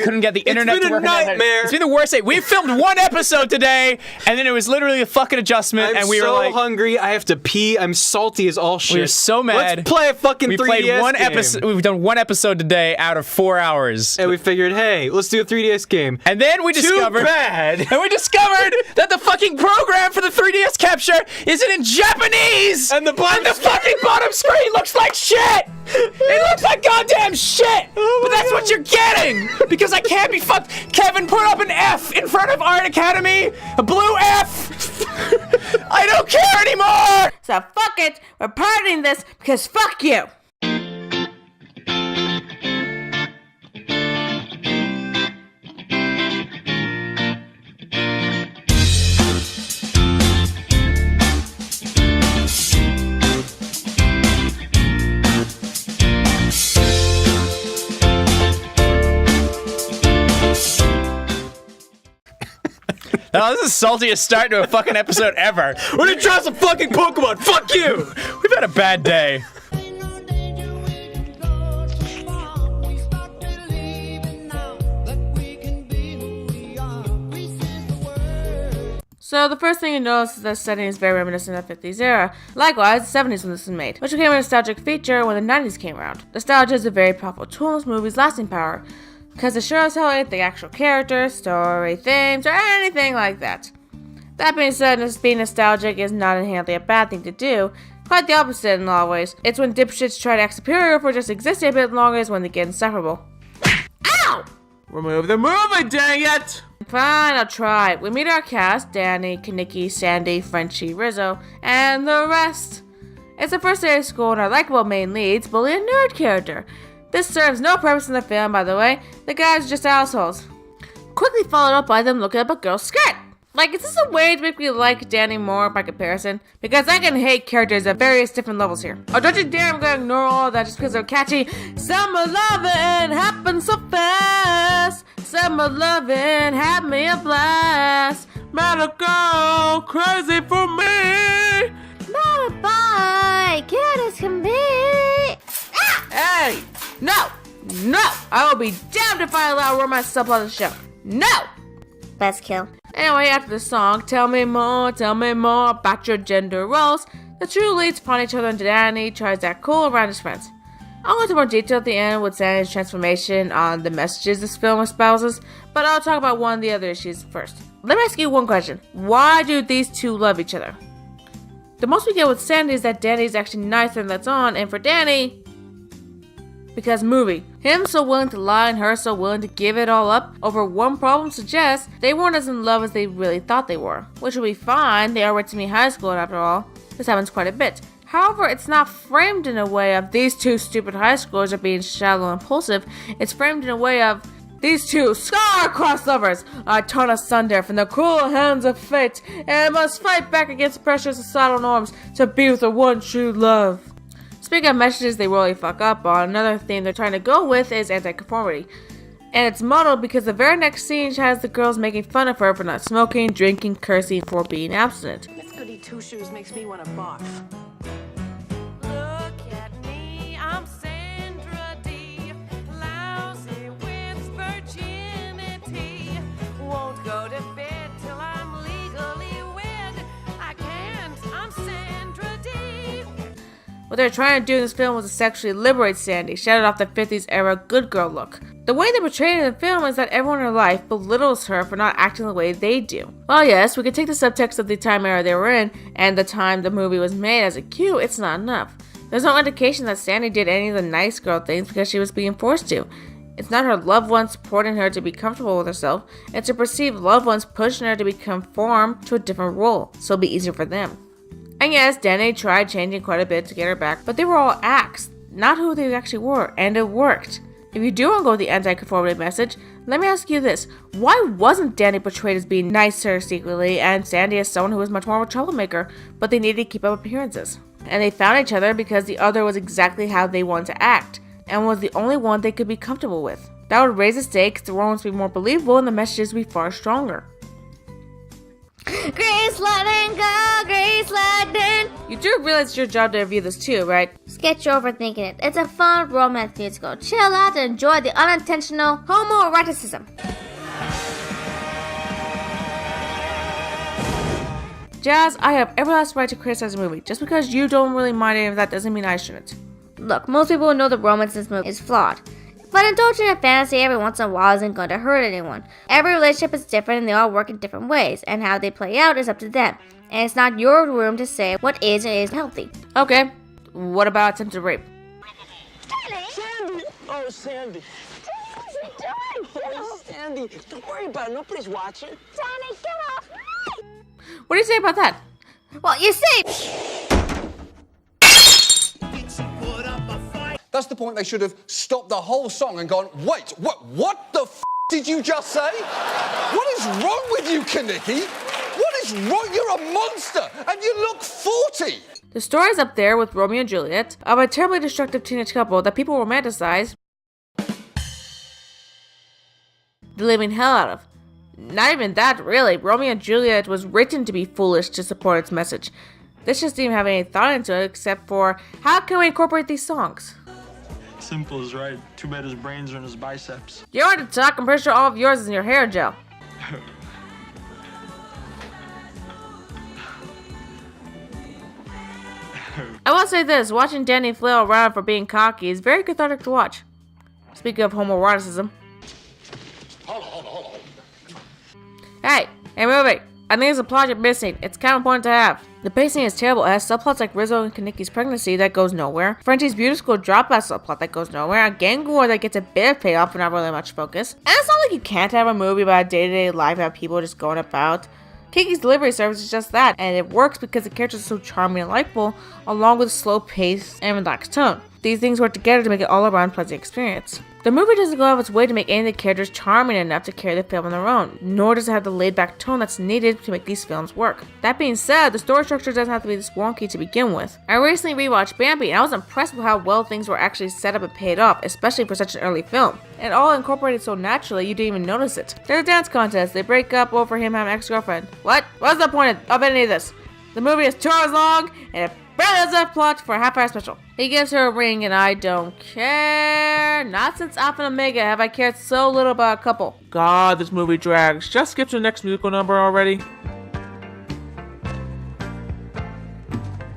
Couldn't get the internet to work. It's been a nightmare. It's been the worst day. We filmed one episode today, and then it was literally a fucking adjustment, and we were like, hungry. I have to pee. I'm salty as all shit. We were so mad. Let's play a fucking 3DS played one game. episode. We've done one episode today out of 4 hours. And we figured, hey, let's do a 3DS game. And then we discovered... Too bad. And we discovered that the fucking program for the 3DS capture isn't in Japanese! And the fucking bottom screen looks like shit! It looks like goddamn shit! But that's what you're getting! Because I can't be fucked. Kevin, put up an F in front of Art Academy! A blue F! I don't care anymore! So fuck it, we're partying this because fuck you! Oh, this is the saltiest start to a fucking episode ever. We're gonna try some fucking Pokemon. Fuck you! We've had a bad day. So the first thing you notice is that the setting is very reminiscent of the 50s era. Likewise, the 70s when this was made, which became a nostalgic feature when the 90s came around. Nostalgia is a very powerful tool in this movie's lasting power, because it shows how it the actual characters, story, themes, or anything like that. That being said, being nostalgic is not inherently a bad thing to do. Quite the opposite in a lot of ways. It's when dipshits try to act superior for just existing a bit longer is when they get insufferable. Ow! Remove the movie, dang it! Fine, I'll try. We meet our cast, Danny, Kaniki, Sandy, Frenchie, Rizzo, and the rest. It's the first day of school and our likable main leads bully a nerd character. This serves no purpose in the film, by the way. The guys are just assholes. Quickly followed up by them looking up a girl's skirt. Like, is this a way to make me like Danny more by comparison? Because I can hate characters at various different levels here. Oh, don't you dare I'm gonna ignore all of that just because they're catchy. Summer lovin' happened so fast. Summer lovin' had me a blast. Met a girl crazy for me. Not a boy, cute as can be. Hey! No! I will be damned if I allow romance to subplot the show. No! Buzzkill. Anyway, after the song, tell me more about your gender roles. The two leads find each other and Danny tries to act cool around his friends. I'll go into more detail at the end with Sandy's transformation on the messages this film espouses, but I'll talk about one of the other issues first. Let me ask you one question. Why do these two love each other? The most we get with Sandy is that Danny's actually nicer than that's on, and for Danny, because movie. Him so willing to lie and her so willing to give it all up over one problem suggests they weren't as in love as they really thought they were. Which would be fine, they are went to me high school after all. This happens quite a bit. However, it's not framed in a way of these two stupid high schoolers are being shallow and impulsive. It's framed in a way of these two star-crossed lovers are torn asunder from the cruel hands of fate and must fight back against pressure societal norms to be with the one true love. Speaking of messages they really fuck up on, another theme they're trying to go with is anti-conformity. And it's modeled because the very next scene has the girls making fun of her for not smoking, drinking, cursing, for being abstinent. Miss Goody Two-Shoes makes me want to barf. Look at me, I'm Sandra D. Lousy with virginity. Won't go to bed till I'm legally wed. I can't, I'm Sandra D. What they're trying to do in this film was to sexually liberate Sandy, shed off the 50s era good girl look. The way they portray it in the film is that everyone in her life belittles her for not acting the way they do. While yes, we could take the subtext of the time era they were in and the time the movie was made as a cue, it's not enough. There's no indication that Sandy did any of the nice girl things because she was being forced to. It's not her loved ones supporting her to be comfortable with herself, it's her perceived loved ones pushing her to be conform to a different role, so it'll be easier for them. And yes, Danny tried changing quite a bit to get her back, but they were all acts, not who they actually were, and it worked. If you do want to go with the anti-conformity message, let me ask you this. Why wasn't Danny portrayed as being nicer secretly, and Sandy as someone who was much more of a troublemaker, but they needed to keep up appearances? And they found each other because the other was exactly how they wanted to act, and was the only one they could be comfortable with. That would raise the stakes, the roles would be more believable, and the messages would be far stronger. Grace Grease lightning, go, grease lightning. You do realize it's your job to review this too, right? Sketch overthinking it. It's a fun romance musical. Chill out and enjoy the unintentional homoeroticism. Jazz, I have every last right to criticize a movie. Just because you don't really mind any of that doesn't mean I shouldn't. Look, most people know the romance in this movie is flawed. But indulging in fantasy every once in a while isn't going to hurt anyone. Every relationship is different and they all work in different ways, and how they play out is up to them. And it's not your room to say what is and isn't healthy. Okay, what about attempted rape? Sandy! Oh, Sandy. What's he doing? Oh, Sandy. Don't worry about it. Nobody's watching. Danny, get off me! What do you say about that? Well, you see... That's the point. They should have stopped the whole song and gone, wait, what the f*** did you just say? What is wrong with you, Kaneki? What is wrong? You're a monster and you look 40. The story's up there with Romeo and Juliet, of a terribly destructive teenage couple that people romanticize the living hell out of. Not even that, really. Romeo and Juliet was written to be foolish to support its message. This just didn't have any thought into it except for, how can we incorporate these songs? Simple is right. Too bad his brains are in his biceps. You want to talk? I'm pretty sure all of yours is in your hair gel. I will say this, watching Danny flail around for being cocky is very cathartic to watch. Speaking of homoeroticism. Hey movie! I think there's a plot you're missing. It's kind of important to have. The pacing is terrible. It has subplots like Rizzo and Kaneki's pregnancy that goes nowhere, Frenchie's beauty school dropout subplot that goes nowhere, a gang war that gets a bit of payoff but not really much focus. And it's not like you can't have a movie about day-to-day life about people just going about. Kiki's delivery service is just that, and it works because the characters are so charming and likable, along with a slow pace and relaxed tone. These things work together to make it all around pleasant experience. The movie doesn't go out of its way to make any of the characters charming enough to carry the film on their own, nor does it have the laid-back tone that's needed to make these films work. That being said, the story structure doesn't have to be this wonky to begin with. I recently rewatched Bambi, and I was impressed with how well things were actually set up and paid off, especially for such an early film. And all incorporated so naturally you didn't even notice it. There's a dance contest, they break up over him having an ex-girlfriend. What? What's the point of any of this? The movie is 2 hours long, and it barely has enough plot for a half-hour special. He gives her a ring, and I don't care. Not since Alpha and Omega have I cared so little about a couple. God, this movie drags. Just skip to the next musical number already.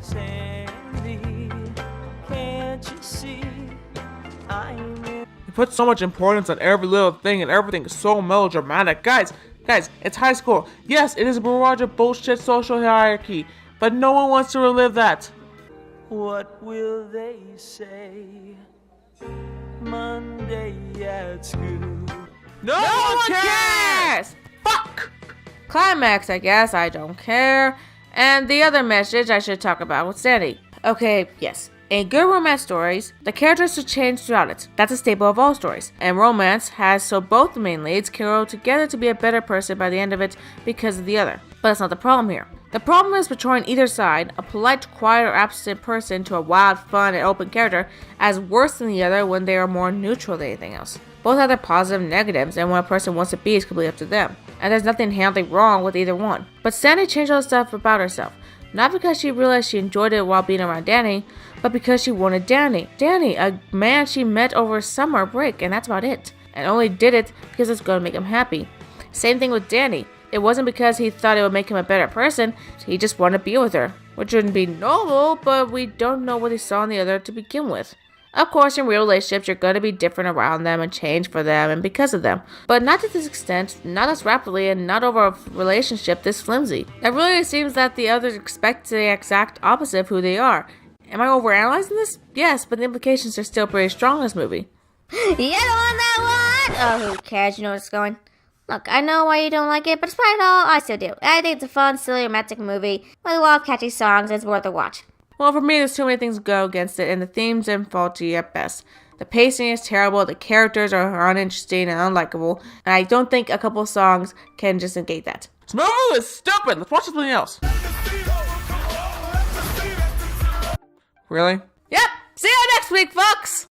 Sandy, can't you see He puts so much importance on every little thing, and everything is so melodramatic. Guys, it's high school. Yes, it is a barrage of bullshit social hierarchy, but no one wants to relive that. What will they say Monday at school? No one cares! Fuck! Climax, I guess, I don't care. And the other message I should talk about with Sandy. Okay, yes. In good romance stories, the characters should change throughout it. That's a staple of all stories. And romance has so both the main leads can grow together to be a better person by the end of it because of the other. But that's not the problem here. The problem is portraying either side, a polite, quiet, or absent person to a wild, fun, and open character, as worse than the other when they are more neutral than anything else. Both have their positives and negatives, and what a person wants to be is completely up to them. And there's nothing inherently wrong with either one. But Sandy changed all the stuff about herself. Not because she realized she enjoyed it while being around Danny, but because she wanted Danny. Danny, a man she met over a summer break, and that's about it. And only did it because it's going to make him happy. Same thing with Danny. It wasn't because he thought it would make him a better person, he just wanted to be with her. Which wouldn't be normal, but we don't know what he saw in the other to begin with. Of course, in real relationships, you're going to be different around them and change for them and because of them. But not to this extent, not as rapidly, and not over a relationship this flimsy. It really seems that the others expect the exact opposite of who they are. Am I overanalyzing this? Yes, but the implications are still pretty strong in this movie. You don't want that one? Oh, who cares? You know where it's going. Look, I know why you don't like it, but despite it all, I still do. I think it's a fun, silly, romantic movie with a lot of catchy songs. It's worth a watch. Well, for me, there's too many things to go against it, and the themes are faulty at best. The pacing is terrible, the characters are uninteresting and unlikable, and I don't think a couple songs can just negate that. This movie is stupid. Let's watch something else. Really? Yep! See you next week, folks!